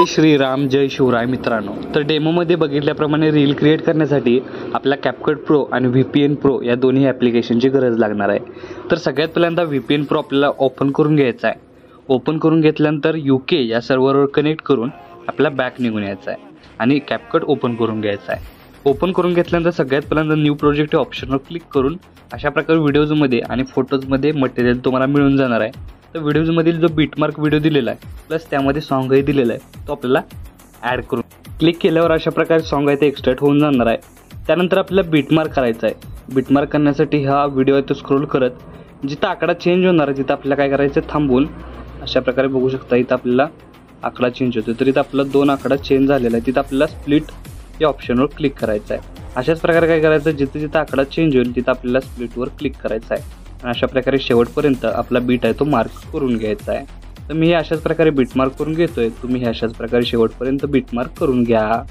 जय श्रीराम जय शिवराय मित्रांनो। तर डेमोमध्ये बघितल्याप्रमाणे रील क्रिएट करण्यासाठी आपला CapCut Pro आणि VPN Pro या दोन्ही ॲप्लिकेशनची गरज लागणार आहे। तर सगळ्यात पहिल्यांदा VPN Pro आपल्याला ओपन करून घ्यायचा आहे। ओपन करून घेतल्यानंतर UK या सर्व्हरवर कनेक्ट करून आपल्याला बॅक निघून यायचं आहे आणि CapCut ओपन करून घ्यायचा आहे। ओपन करून घेतल्यानंतर सगळ्यात पहिल्यांदा न्यू प्रोजेक्ट या ऑप्शनवर क्लिक करून अशा प्रकारे व्हिडिओजमध्ये आणि फोटोजमध्ये मटेरियल तुम्हाला मिळून जाणार आहे। तर व्हिडिओजमधील जो बीटमार्क व्हिडिओ दिलेला आहे प्लस त्यामध्ये सॉन्गही दिलेला आहे तो आपल्याला ॲड करून क्लिक केल्यावर अशा प्रकारे सॉन्ग आहे ते एक्सट्रॅक्ट होऊन जाणार आहे। त्यानंतर आपल्याला बीटमार्क करायचा आहे। बीटमार्क करण्यासाठी हा व्हिडिओ आहे तो स्क्रोल करत जिथं आकडा चेंज होणार आहे तिथं आपल्याला काय करायचं आहे, थांबून अशा प्रकारे बघू शकता इथं आपल्याला आकडा चेंज होतो। तर इथं आपला 2 आकडा चेंज झालेला आहे, तिथं आपल्याला स्प्लिट या ऑप्शनवर क्लिक करायचं आहे। अशाच प्रकारे काय करायचं, जिथे जिथं आकडा चेंज होईल तिथं आपल्याला स्प्लिटवर क्लिक करायचं आहे आणि अशा प्रकारे शेवटपर्यंत आपला बीट आहे तो मार्क करून घ्यायचा आहे। तर मी हे अशाच प्रकारे बीट मार्क करून घेतोय, तुम्ही हे अशाच प्रकारे शेवटपर्यंत बीट मार्क करून घ्या।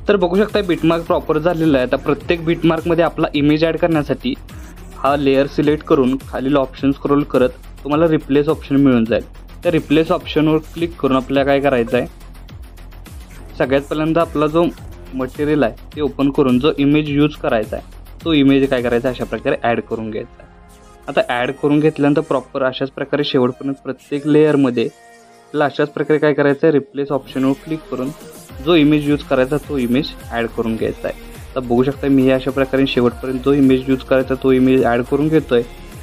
तर बघू शकता बीट मार्क प्रॉपर झालेला आहे। आता प्रत्येक बीट मार्कमध्ये आपला इमेज ॲड करण्यासाठी हा लेअर सिलेक्ट करून खालील ऑप्शन स्क्रोल करत तुम्हाला रिप्लेस ऑप्शन मिळून जाईल। त्या रिप्लेस ऑप्शनवर क्लिक करून आपल्याला काय करायचं आहे, सगळ्यात पहिल्यांदा आपला जो मटेरियल आहे ते ओपन करून जो इमेज यूज करायचा आहे तो इमेज काय करायचा अशा प्रकारे ॲड करून घ्यायचा आहे। आता ॲड करून घेतल्यानंतर प्रॉपर अशाच प्रकारे शेवटपर्यंत प्रत्येक लेअरमध्ये आपल्याला अशाच प्रकारे काय करायचं आहे, रिप्लेस ऑप्शनवर क्लिक करून जो इमेज यूज करायचा तो इमेज ॲड करून घ्यायचा आहे। तर बघू शकता मी हे अशा प्रकारे शेवटपर्यंत जो इमेज यूज करायचा तो इमेज ॲड करून घेतोय।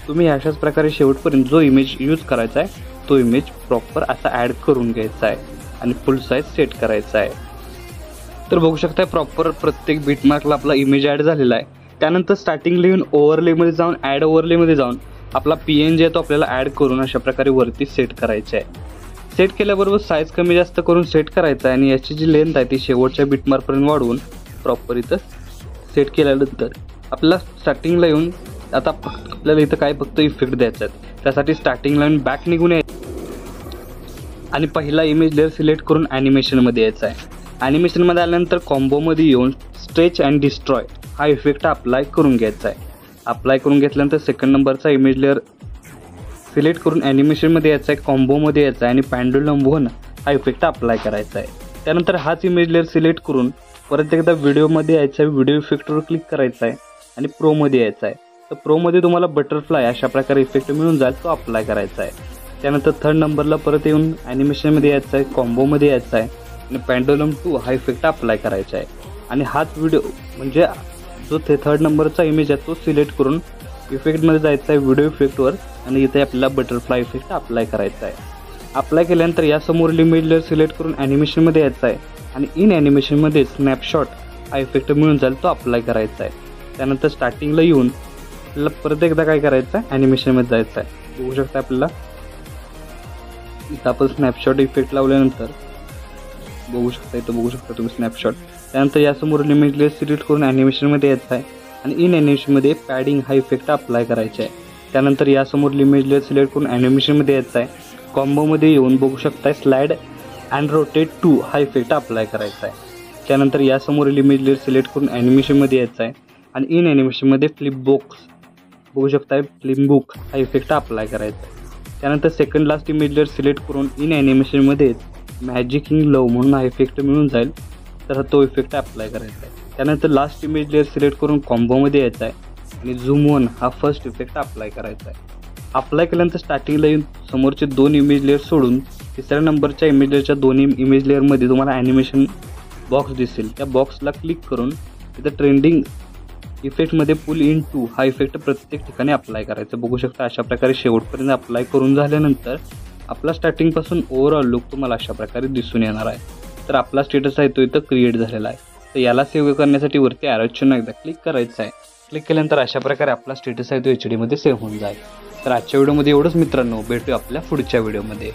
तुम्ही अशाच प्रकारे शेवटपर्यंत जो इमेज यूज करायचा आहे तो इमेज प्रॉपर असा ॲड करून घ्यायचा आहे आणि फुल साईज सेट करायचा आहे। तर बघू शकता प्रॉपर प्रत्येक बीटमार्कला आपला इमेज ॲड झालेला आहे। त्यानंतर स्टार्टिंगला येऊन ओव्हरलेमध्ये जाऊन ॲड ओव्हरलेमध्ये जाऊन आपला PNG आहे तो आपल्याला ॲड करून अशा प्रकारे वरती सेट करायचा आहे। सेट केल्याबरोबर साईज कमी जास्त करून सेट करायचा आहे आणि याची जी लेंथ आहे ती शेवटच्या बीटमार्कपर्यंत वाढवून प्रॉपर इथं सेट केल्यानंतर आपल्याला स्टार्टिंगला येऊन आता आपल्याला इथं काय फक्त इफेक्ट द्यायचा आहे। त्यासाठी स्टार्टिंगला येऊन बॅक निघून यायचं आणि पहिला इमेज लेअर सिलेक्ट करून ॲनिमेशनमध्ये यायचा आहे। ॲनिमेशनमध्ये आल्यानंतर कॉम्बोमध्ये येऊन स्ट्रेच अँड डिस्ट्रॉय हा इफेक्ट अप्लाय करून घ्यायचा आहे। अप्लाय करून घेतल्यानंतर सेकंड नंबरचा इमेज लेअर सिलेक्ट करून ॲनिमेशनमध्ये यायचा आहे, कॉम्बोमध्ये यायचा आहे आणि पेंडुलम वन हा इफेक्ट अप्लाय करायचा आहे। त्यानंतर हाच इमेज लेअर सिलेक्ट करून परत एकदा व्हिडिओमध्ये यायचं आहे, व्हिडिओ इफेक्टवर क्लिक करायचा आहे आणि प्रोमध्ये यायचं आहे। तर प्रोमध्ये तुम्हाला बटरफ्लाय अशा प्रकारे इफेक्ट मिळून जाईल तो अप्लाय करायचा आहे। त्यानंतर थर्ड नंबरला परत येऊन ॲनिमेशनमध्ये यायचं आहे, कॉम्बोमध्ये यायचं आहे आणि पेंडुलम 2 हा इफेक्ट अप्लाय करायचा आहे आणि हाच व्हिडिओ म्हणजे जो थर्ड नंबरचा इमेज आहे तो सिलेक्ट करून इफेक्टमध्ये जायचा आहे, व्हिडिओ इफेक्टवर आणि इथे आपल्याला बटरफ्लाय इफेक्ट अप्लाय करायचा आहे। अप्लाय केल्यानंतर यासमोरील इमेज लेअर सिलेक्ट करून ॲनिमेशनमध्ये यायचं आहे आणि इन ॲनिमेशनमध्ये स्नॅपशॉट हा इफेक्ट मिळून जाईल तो अप्लाय करायचा आहे। त्यानंतर स्टार्टिंगला येऊन आपल्याला परत एकदा काय करायचं आहे, ॲनिमेशनमध्ये जायचं आहे। बघू शकता आपल्याला इथं आपण स्नॅपशॉट इफेक्ट लावल्यानंतर बघू शकता, इथं बघू शकता तुम्ही स्नॅपशॉट। त्यानंतर यासमोर इमेज लेअर सिलेक्ट करून ॲनिमेशनमध्ये यायचं आहे आणि इन ॲनिमेशनमध्ये पॅडिंग हा इफेक्ट अप्लाय करायचा आहे। त्यानंतर यासमोर इमेज लेअर सिलेक्ट करून ॲनिमेशनमध्ये यायचं आहे, कॉम्बोमध्ये येऊन बघू शकता स्लाइड अँड रोटेट 2 हा इफेक्ट अप्लाय करायचा आहे। त्यानंतर यासमोर इमेज लेअर सिलेक्ट करून ॲनिमेशनमध्ये यायचं आहे आणि इन ॲनिमेशनमध्ये फ्लिप बॉक्स बघू शकता फ्लिप बुक हा इफेक्ट अप्लाय करायचा आहे। त्यानंतर second last image layer select करून इन ॲनिमेशनमध्ये मॅजिकिंग लव म्हणून हा इफेक्ट मिळून जाईल तर तो इफेक्ट अप्लाय करायचा आहे। त्यानंतर लास्ट इमेज लेअर सिलेक्ट करून कॉम्बोमध्ये यायचा आहे आणि झूम वन हा फर्स्ट इफेक्ट अप्लाय करायचा आहे। अप्लाय केल्यानंतर स्टार्टिंगला येऊन समोरचे 2 इमेज लेअर सोडून तिसऱ्या नंबरच्या इमेज लेअरच्या दोन्ही इमेज लेअरमध्ये तुम्हाला ॲनिमेशन बॉक्स दिसेल, त्या बॉक्सला क्लिक करून तिथं ट्रेंडिंग इफेक्टमध्ये पुल इन 2 हा इफेक्ट प्रत्येक ठिकाणी अप्लाय करायचा। बघू शकता अशा प्रकारे शेवटपर्यंत अप्लाय करून झाल्यानंतर आपला स्टार्टिंगपासून ओव्हरऑल लुक तुम्हाला अशा प्रकारे दिसून येणार आहे। तर आपला स्टेटस आहे तो इथं क्रिएट झालेला आहे। तर याला सेव्ह करण्यासाठी वरती ॲरोचं एकदा क्लिक करायचं आहे। क्लिक केल्यानंतर अशा प्रकारे आपला स्टेटस आहे तो HD मध्ये सेव्ह होऊन जाईल। तर आजच्या व्हिडिओमध्ये एवढंच मित्रांनो, भेटूया आपल्या पुढच्या व्हिडिओमध्ये।